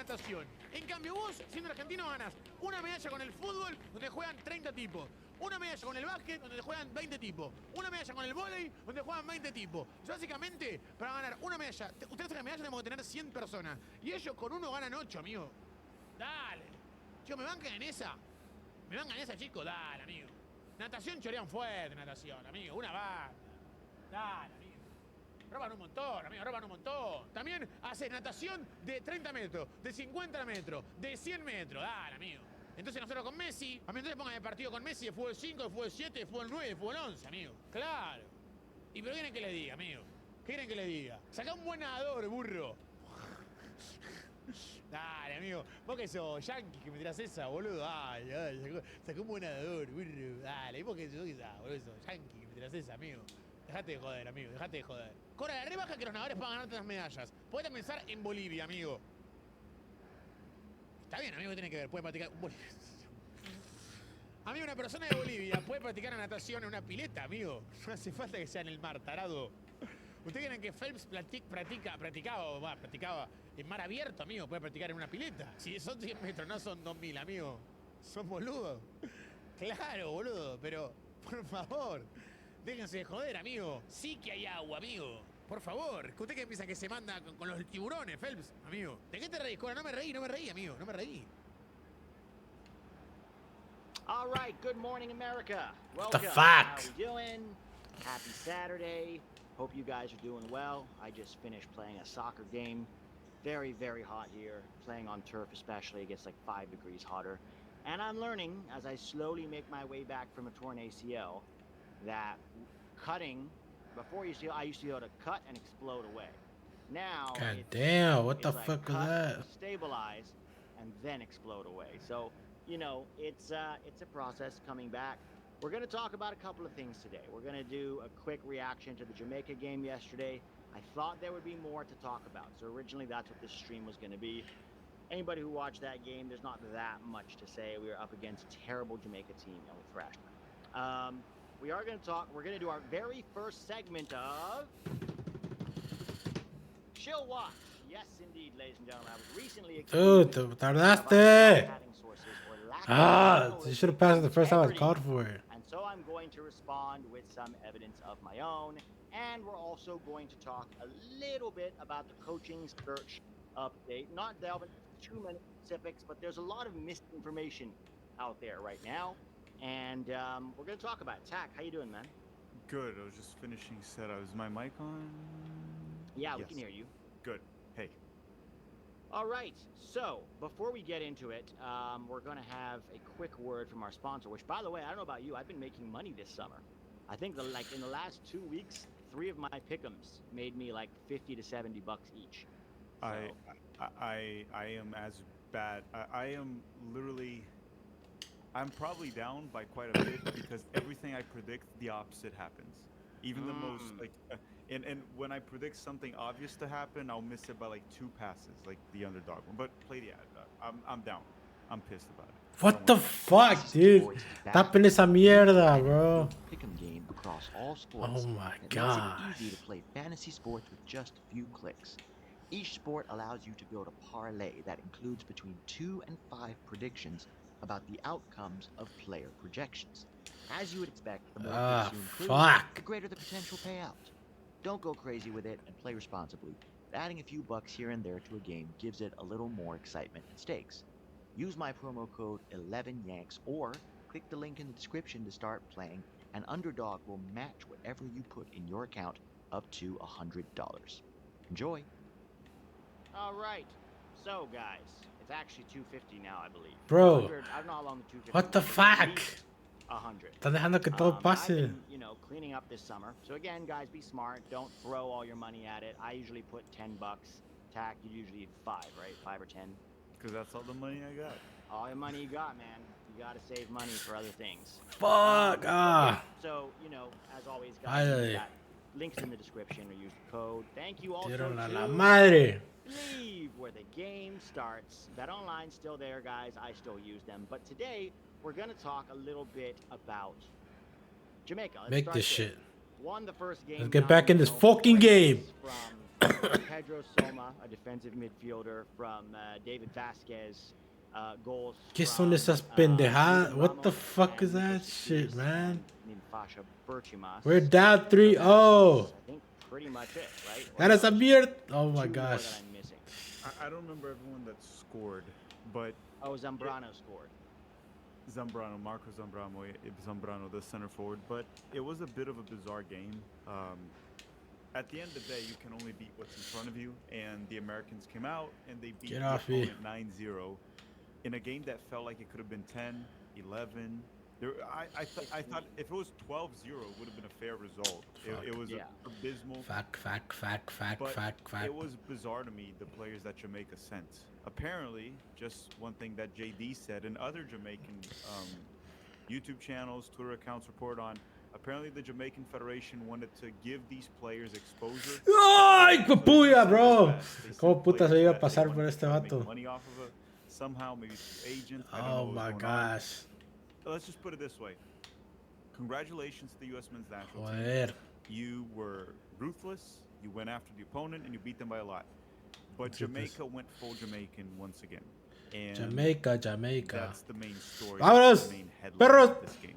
natación. En cambio vos, siendo argentino, ganas una medalla con el fútbol, donde juegan 30 tipos. Una medalla con el básquet, donde juegan 20 tipos. Una medalla con el vóley, donde juegan 20 tipos. O sea, básicamente, para ganar una medalla, ustedes sacan medalla tenemos que tener 100 personas. Y ellos con uno ganan 8, amigo. Dale. Chicos, ¿me bancan en esa? ¿Me bancan en esa, chicos? Dale, amigo. Natación chorean fuerte, natación, amigo. Una banda. Dale, amigo. Roban un montón, amigo, roban un montón. También haces natación de 30 metros, de 50 metros, de 100 metros. Dale, amigo. Entonces nosotros con Messi, a mí entonces pongan el partido con Messi de fútbol 5, de fútbol 7, de fútbol 9, de fútbol 11, amigo. Claro. ¿Y pero qué quieren que le diga, amigo? ¿Qué quieren que le diga? Sacá un buen nadador, burro. Dale, amigo. Vos que sos yankee que me tirás esa, boludo. Ay, sacó un buen nadador, burro. Dale, vos que sos boludo, sos yankee que me tirás esa, amigo. Dejate de joder, amigo, dejate de joder. Cora, la rebaja que los nadadores puedan ganar tantas medallas. Podés pensar en Bolivia, amigo. Está bien, amigo, ¿qué tiene que ver? Puede practicar... Amigo, una persona de Bolivia puede practicar la natación en una pileta, amigo. No hace falta que sea en el mar, tarado. ¿Ustedes creen que Phelps practicaba en mar abierto, amigo? Puede practicar en una pileta. Si son 100 metros, no son 2000, amigo. Son boludos. Claro, boludo, pero por favor, déjense de joder, amigo. Sí que hay agua, amigo. Por favor, ¿usted qué piensa que se manda con los tiburones, Phelps, amigo? ¿De qué te reís, Cora? No me reí, amigo, no me reí. All right, good morning, America. What the Welcome. fuck? How we doing? Happy Saturday. Hope you guys are doing well. I just finished playing a soccer game. Very, very hot here. Playing on turf especially, it gets like 5 degrees hotter. And I'm learning, as I slowly make my way back from a torn ACL, that cutting, before I used to be able to cut and explode away. Now, God damn, what the like fuck was cut, that? stabilize, and then explode away. So, you know, it's a process coming back. We're going to talk about a couple of things today. We're going to do a quick reaction to the Jamaica game yesterday. I thought there would be more to talk about. So originally that's what this stream was going to be. Anybody who watched that game, there's not that much to say. We were up against a terrible Jamaica team and we thrashed them. We are going to talk, we're going to do our very first segment of Chill Watch. Yes, indeed, ladies and gentlemen. I was recently Dude, te tardaste. Ah, you should have passed it the first time I called for it. And so I'm going to respond with some evidence of my own. And we're also going to talk a little bit about the coaching search update. Not delving into too many specifics, but there's a lot of misinformation out there right now. And we're going to talk about it. Tack, how you doing, man? Good. I was just finishing set. Is my mic on? Yeah, yes. We can hear you. Good. Hey. All right, so before we get into it, we're going to have a quick word from our sponsor, which, by the way, I don't know about you, I've been making money this summer. I think in the last 2 weeks, 3 of my pick'ems made me like 50 to 70 bucks each. So. I am as bad. I am literally, I'm probably down by quite a bit because everything I predict, the opposite happens. Even the most like. And when I predict something obvious to happen, I'll miss it by like 2 passes, like the underdog one. But play the ad. I'm down. I'm pissed about it. What the fuck, dude? Tapen esa mierda, bro. Pick'em game across all sports. Oh my god. god. It's easy to play fantasy sports with just a few clicks. Each sport allows you to build a parlay that includes between 2 and 5 predictions about the outcomes of player projections. As you would expect, the more picks you include, the greater the potential payout. Don't go crazy with it and play responsibly. Adding a few bucks here and there to a game gives it a little more excitement and stakes. Use my promo code 11YANKS or click the link in the description to start playing, and Underdog will match whatever you put in your account up to $100. Enjoy. All right. So, guys, it's actually $250 now, I believe. Bro, I'm not along the $250. what the fuck? 100. Están dejando que todo pase. I've been, cleaning up this summer. So again, guys, be smart. Don't throw all your money at it. I usually put $10. Tack, you usually 5, right? 5 or 10. Because that's all the money I got. All the money you got, man. You gotta save money for other things. Fuck. So, as always, guys, got links in the description or use the code. Thank you also Dieron a to la madre. Leave where the game starts. BetOnline's still there, guys. I still use them. But today, we're going to talk a little bit about Jamaica. Make this shit. Won the first game. Let's get back in this fucking game. From Pedro Soma, a defensive midfielder from David Vasquez. Goals ¿Qué son from esas pendejadas? Ruben What the Ramos fuck is and that Nikos shit, Sikiris man? and Nimfasha Berchimas. We're down So 3-0. that's, I think, pretty much it, right? Or That is a there's beard. Oh my two more gosh. that I'm missing. I don't remember everyone that scored, but Oh, Zambrano scored. Zambrano, Marco Zambrano, the center forward. But it was a bit of a bizarre game. At the end of the day, you can only beat what's in front of you, and the Americans came out and they beat Get the off me. opponent 9-0 in a game that felt like it could have been 10, 11. I thought if it was 12-0, it would have been a fair result. It was abysmal. Fact. But it was bizarre to me, the players that Jamaica sent. Apparently, just one thing that JD said and other Jamaican YouTube channels, Twitter accounts report on, apparently the Jamaican Federation wanted to give these players exposure. ¡Ay, So puya, they bro! sent they ¿Cómo sent puta se players iba a that they pasar por wanted este to try to make vato? money off of it, somehow, maybe through agents. I don't know Oh what was my going on. gosh. Let's just put it this way. Congratulations to the U.S. men's national team. Joder. You were ruthless. You went after the opponent and you beat them by a lot. But Jamaica went full Jamaican once again. And Jamaica. that's the main story. Vámonos, That's the main headline perros. of this game.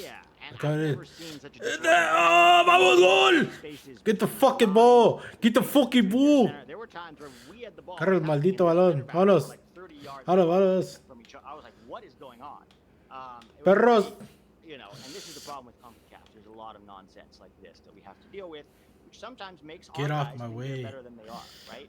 Yeah, and Come I've in. never seen such a ¡Oh, vamos, gol! Get the fucking ball. Get the fucking ball. There were times where we had the ball. Carga el attacking maldito and the balón. center backs were Vámonos. like 30 yards Vámonos. from each other. I was like, what is going on? It was Perros. very, you know, and this is the problem with CONCACAF. There's a lot of nonsense like this that we have to deal with, which sometimes makes Get our off guys my think they're way. better than they are, right?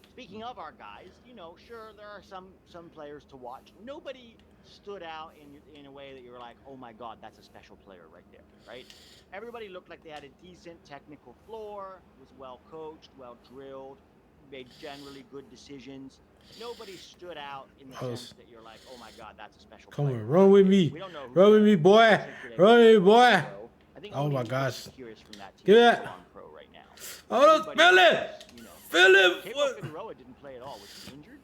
Speaking of our guys, you know, sure, there are some players to watch. Nobody stood out in a way that you were like, oh my God, that's a special player right there, right? Everybody looked like they had a decent technical floor, was well coached, well drilled, made generally good decisions. Nobody stood out in the sense that you're like, oh my God, that's a special Come player. on, run with me. We don't know who Run with me, boy. Run with me, boy. I think Oh only my Nico gosh. Sikiris from that team Give is it. still on pro right now. Vámonos, Everybody Philip. else, you know, Philip. Keiko Figueroa didn't play at all. Was he injured?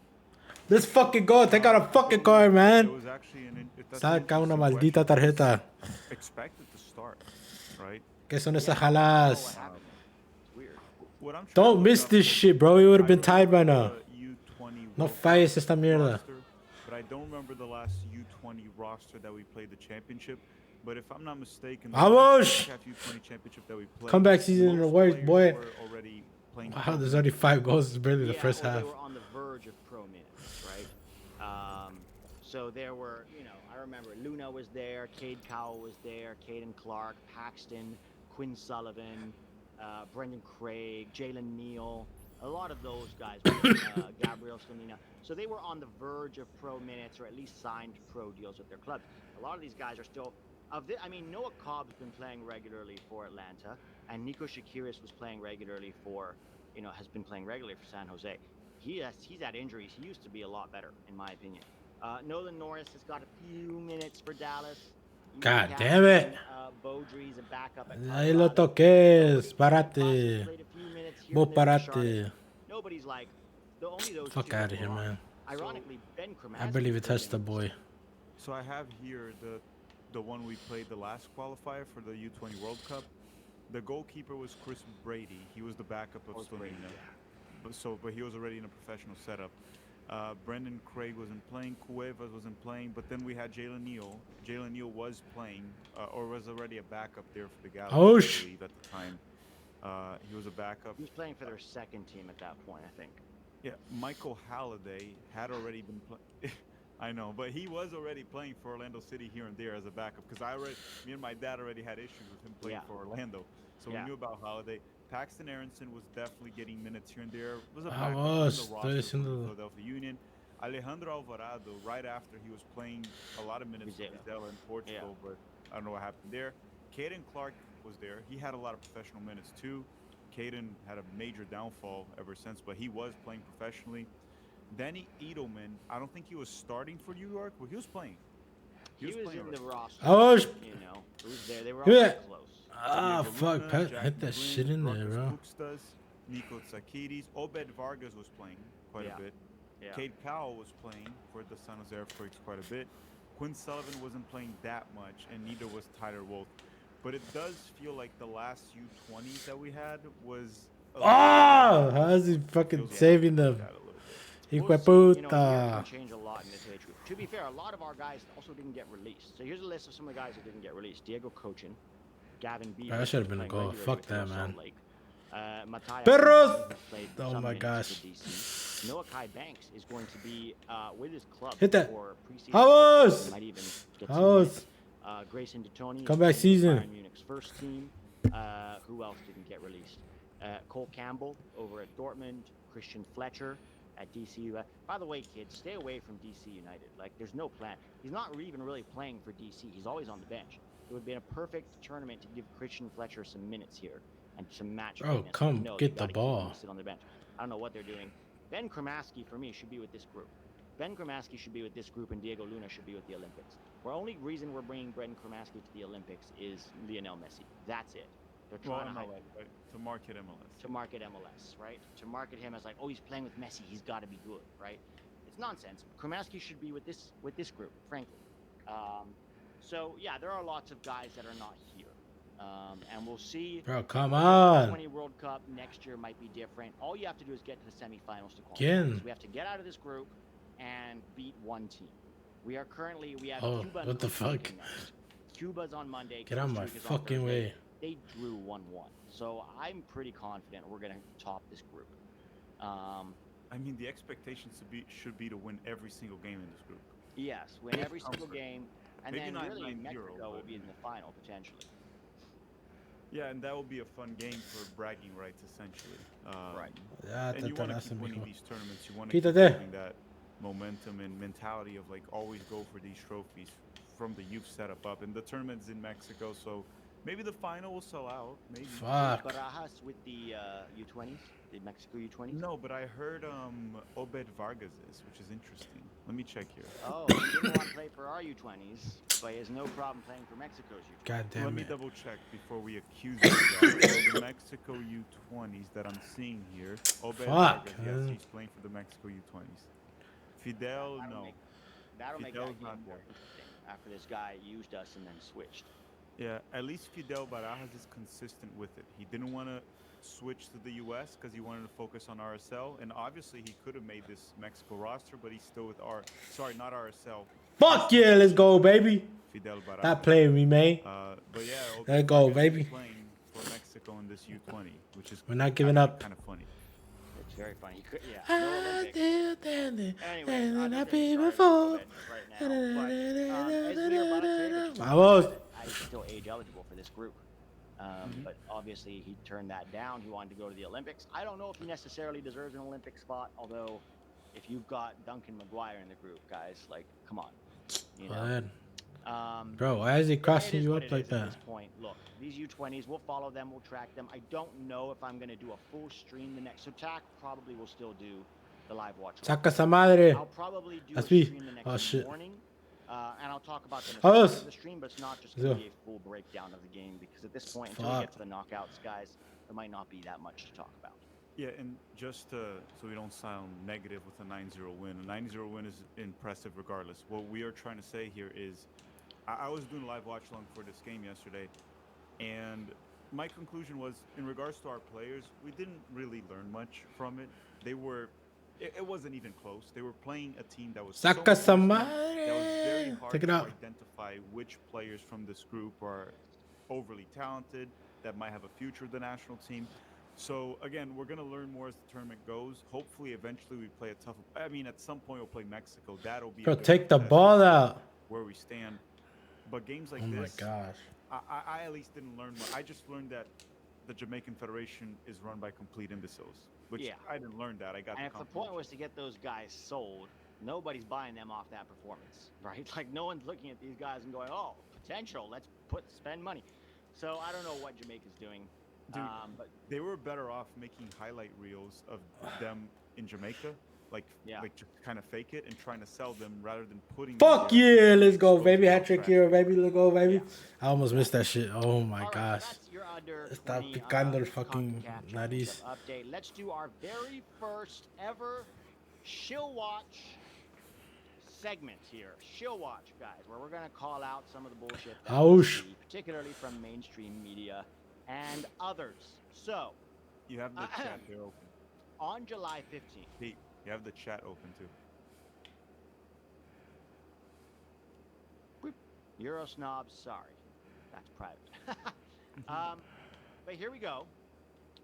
Let's fucking go. Take out a fucking card, It man. was actually that's an Saca una interesting maldita question. tarjeta. Expected to start, right? ¿Qué son esas Oh, what jaladas? happened? It's weird. What I'm trying to Don't look miss up this is- shit, bro. You would have I been tied by remember now. the U20 No World Cup falles esta mierda. roster, but I don't remember the last U20 roster that we played the championship. But if I'm not mistaken, the Vamos! last CONCACAF U20 championship that we played, Comeback season in the most works, players boy. were already playing Wow, pro there's minutes. already 5 goals. It's barely the Yeah, first or half. they were on the verge of pro minutes, right? So there were, you know, I remember Luna was there, Cade Cowell was there, Caden Clark, Paxton, Quinn Sullivan, Brendan Craig, Jalen Neal. A lot of those guys, Gabriel Slamina. So they were on the verge of pro minutes or at least signed pro deals with their clubs. A lot of these guys are still I mean, Noah Cobb's been playing regularly for Atlanta, and Nico Shakiris was playing regularly for, you know, has been playing regularly for San Jose. He's had injuries. He used to be a lot better, in my opinion. Nolan Norris has got a few minutes for Dallas. God damn it. Beaudry's a backup at Ahí lo Colorado. toques. Nobody's Parate. played a few minutes here Vos and there for parate. Charlotte. Nobody's like only those Fuck two outta that here, were on. man. Ironically, Ben Kremasky I believe it played touched the minutes. boy. So I have here the one we played the last qualifier for the U20 World Cup. The goalkeeper was Chris Brady. He was the backup of Brady, Slamina. But he was already in a professional setup. Brendan Craig wasn't playing. Cuevas wasn't playing. But then we had Jalen Neal. Jalen Neal was playing, or was already a backup there for the Galaxy, Oh, I believe, at the time. He was a backup. He was playing for their second team at that point, I think. Yeah, Michael Halliday had already been playing. I know, but he was already playing for Orlando City here and there as a backup because me and my dad already had issues with him playing for Orlando, so we knew about Halliday. Paxton Aronson was definitely getting minutes here and there. Was a backup on the roster for the Philadelphia Union. Alejandro Alvarado, right after he was playing a lot of minutes for Vizela in Portugal, but I don't know what happened there. Caden Clark was there. He had a lot of professional minutes too. Caden had a major downfall ever since, but he was playing professionally. Danny Edelman, I don't think he was starting for New York, but he was playing. He was playing in already. the roster. Oh, You know, it was there. They were all Yeah. close. Ah, Diego fuck. Luna, Pat, Jack hit that McGlynn, shit in there, Ruckus bro. Buxtas, Nico Tsakidis, Obed Vargas was playing quite a bit. Yeah. Cade Cowell was playing for the San Jose Earthquakes quite a bit. Quinn Sullivan wasn't playing that much, and neither was Tyler Wolf. But it does feel like the last U20s that we had was Oh, how's he fucking saving them? Hijo de We'll see. You know, a year puta. can change a lot in this age group. To be fair, a lot of our guys also didn't get released. So here's a list of some of the guys who didn't get released: Diego Cochin, Gavin Beaver. That should have been a playing goal. regularly Fuck with that, Real Salt man. Lake. Matthias Perros! Mbani, who's played Oh some my minutes gosh. for DC. Noah Kai Banks is going to be with his club Hit that. for preseason. Vamos! He might even get some Vamos! minutes. Grayson DeToni. Come back season. Bayern Munich's first team. Who else didn't get released? Cole Campbell over at Dortmund. Christian Fletcher at DC. By the way, kids, stay away from DC United. Like, there's no plan. He's not even really playing for DC. He's always on the bench. It would be a perfect tournament to give Christian Fletcher some minutes here and some match Bro, fitness. come No, get you the gotta keep him ball. to sit on the bench. I don't know what they're doing. Ben Kremaski, for me, should be with this group. Ben Kremaski should be with this group, and Diego Luna should be with the Olympics. The only reason we're bringing Ben Kremaski to the Olympics is Lionel Messi. That's it. They're Well, trying to hype MLS, right? To market MLS. to market MLS, right? To market him as like, oh, he's playing with Messi, he's got to be good, right? It's nonsense. Kremaski should be with this group, frankly. So yeah, there are lots of guys that are not here, and we'll see. Bro, come The on. 20 World Cup next year might be different. All you have to do is get to the semifinals to qualify. Again. So we have to get out of this group and beat one team. We have Oh, Cuba and what the Costa Rica fuck? next. Cuba's on Monday. Get out of Costa my Rica's on fucking Thursday. way. They drew 1-1. So I'm pretty confident we're going to top this group. I mean, the expectations should be to win every single game in this group. Yes, win every single game. And Maybe then not really 9-0, Mexico will but- be in the final, potentially. Yeah, and that will be a fun game for bragging rights, essentially. Right. Ya And te you want to tardaste, keep winning mijo. these tournaments. You want to keep Quítate. having that momentum and mentality of like always go for these trophies from the youth setup up. And the tournament's in Mexico, so maybe the final will sell out. Maybe. Fuck. Barajas with the U20s, the Mexico U20s. No, but I heard Obed Vargas is, which is interesting. Let me check here. Oh, he didn't want to play for our U20s, but he has no problem playing for Mexico's U20s. God Let damn me it. double check before we accuse you of that. So the Mexico U20s that I'm seeing here, Obed Fuck, Vargas, yes, man. he's playing for the Mexico U20s. Fidel, That'll no. make- That'll make that Fidel's game not more there. interesting after this guy used us and then switched. Yeah, at least Fidel Barajas is consistent with it. He didn't want to switch to the U.S. because he wanted to focus on RSL, and obviously he could have made this Mexico roster, but he's still with not RSL. Fuck yeah, let's go, baby. Fidel Barajas. That play we made. But yeah, Let's go, Vargas is baby. Playing for Mexico in this U20, which is We're not giving up. Kind of funny. It's very funny. He could, yeah. No I Olympics. did that Anyway, and I'm I just be getting started before. with right now, but, as we are about to say, the Vamos. he's still age eligible for this group. But obviously he turned that down. He wanted to go to the Olympics. I don't know if he necessarily deserves an Olympic spot, although if you've got Duncan McGuire in the group, guys, like, come on. You know? Bud. Bro, why is he it crossing is you what up it like is at that? this point. Look, these U20s, we'll follow them, we'll track them. I don't know if I'm going to do a full stream the next. So TAC probably will still do the live watch. Saca esa madre. I'll probably do That's a me. stream the next Oh, shit. morning, and I'll talk about them as Vamos. part of the stream, but it's not just going to Zo. be a full breakdown of the game because at this point, until we Fuck. get to the knockouts, guys, there might not be that much to talk about. Yeah, and just so we don't sound negative with a 9-0 win. A 9-0 win is impressive regardless. What we are trying to say here is, I was doing a live watch along for this game yesterday, and my conclusion was, in regards to our players, we didn't really learn much from it. It wasn't even close. They were playing a team that was so Saca esa consistent, that was very madre. hard Check it to out. identify which players from this group are overly talented, that might have a future with the national team. So again, we're gonna learn more as the tournament goes. Hopefully, eventually, we play a tough. I mean, at some point, we'll play Mexico. That'll be a Bro, good take the test ball to see out. where we stand. But games like Oh my this, gosh. I at least didn't learn much. I just learned that the Jamaican Federation is run by complete imbeciles, which Yeah. I didn't learn that. I got And the if the point was to get those guys sold, nobody's buying them off that performance, right? Like, no one's looking at these guys and going, oh, potential, let's spend money. So I don't know what Jamaica's doing. Dude, But they were better off making highlight reels of them in Jamaica, like just kind of fake it and trying to sell them rather than putting. Fuck them there yeah, and let's go, exposing baby. how Hat trick trash here, they are. baby. Let's go, baby. Yeah. I almost missed that shit. Oh my all right, gosh. so that's your under Está 20, picando el fucking CONCACAF nariz. Championship update. Let's do our very first ever Shill Watch segment here. Shill Watch, guys, where we're going to call out some of the bullshit that we Ouch. see, particularly from mainstream media and others. So, You have the chat here open. On July 15th. Pete, you have the chat open too. Eurosnobs, sorry. That's private. But here we go.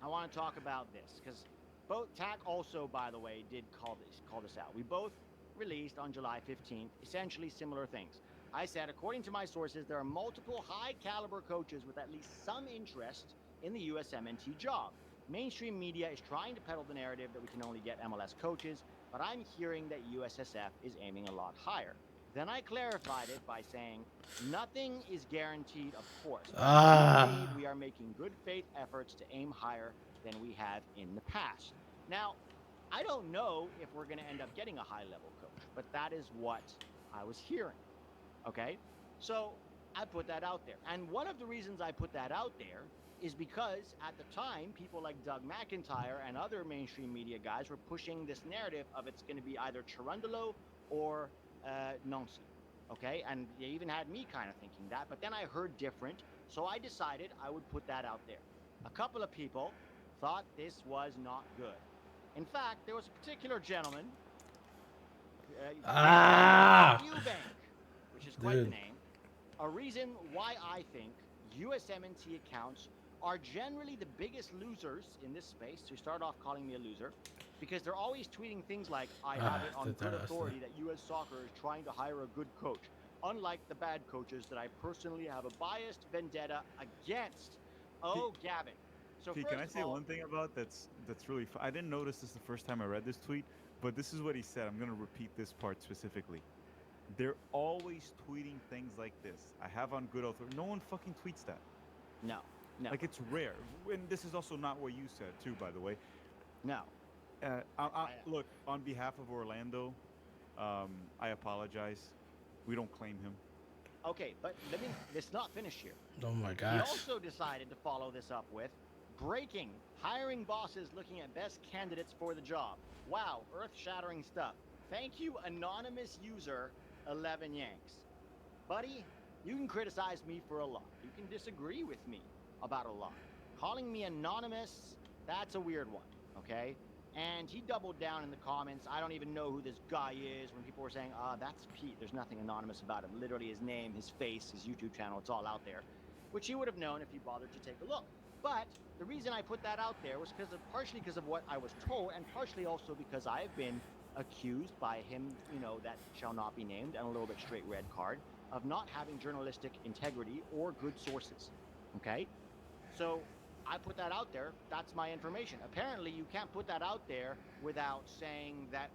I want to talk about this because both TAC also, by the way, did call this out. We both released on July 15th essentially similar things. I said, according to my sources, there are multiple high-caliber coaches with at least some interest in the USMNT job. Mainstream media is trying to peddle the narrative that we can only get MLS coaches, but I'm hearing that USSF is aiming a lot higher. Then I clarified it by saying, nothing is guaranteed, of course. But we are making good faith efforts to aim higher than we have in the past. Now, I don't know if we're going to end up getting a high-level coach, but that is what I was hearing. Okay? So I put that out there. And one of the reasons I put that out there is because at the time, people like Doug McIntyre and other mainstream media guys were pushing this narrative of it's going to be either Cherundolo or Nancy, okay? And they even had me kind of thinking that, but then I heard different, so I decided I would put that out there. A couple of people thought this was not good. In fact, there was a particular gentleman, Eubank, which is quite the name, a reason why I think USMNT accounts are generally the biggest losers in this space, to start off calling me a loser, because they're always tweeting things like, I have it on good authority that U.S. Soccer is trying to hire a good coach, unlike the bad coaches that I personally have a biased vendetta against. Oh, Gavin. So Pete, can I say one thing about that's really I didn't notice this the first time I read this tweet, but this is what he said. I'm going to repeat this part specifically. They're always tweeting things like this. I have on good authority. No one fucking tweets that. No. Like, it's rare. And this is also not what you said, too, by the way. No. Look, on behalf of Orlando, I apologize. We don't claim him. Okay, but let's not finish here. Oh my He gosh. also decided to follow this up with breaking, hiring bosses looking at best candidates for the job. Wow, earth-shattering stuff. Thank you, anonymous user 11 Yanks. Buddy, you can criticize me for a lot. You can disagree with me about a lot. Calling me anonymous, that's a weird one, okay? And he doubled down in the comments. I don't even know who this guy is. When people were saying, that's Pete. There's nothing anonymous about him. Literally his name, his face, his YouTube channel, it's all out there. Which he would have known if he bothered to take a look. But the reason I put that out there was partially because of what I was told, and partially also because I have been accused by him, that shall not be named, and a little bit straight red card, of not having journalistic integrity or good sources, okay? So I put that out there. That's my information. Apparently, you can't put that out there without saying that,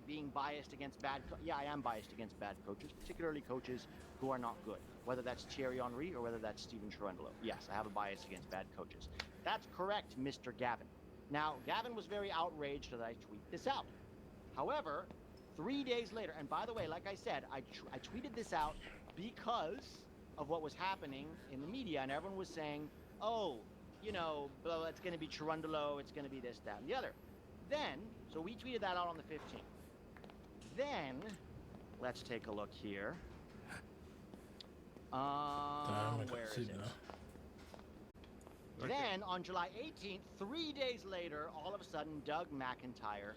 being biased against yeah, I am biased against bad coaches, particularly coaches who are not good, whether that's Thierry Henry or whether that's Steven Cherundolo. Yes, I have a bias against bad coaches. That's correct, Mr. Gavin. Now, Gavin was very outraged that I tweet this out. However, 3 days later, and by the way, like I said, I tweeted this out because of what was happening in the media, and everyone was saying, oh, it's going to be Cherundolo, it's going to be this, that, and the other. Then, so we tweeted that out on the 15th. Then, let's take a look here. Where is it? Then, on July 18th, 3 days later, all of a sudden, Doug McIntyre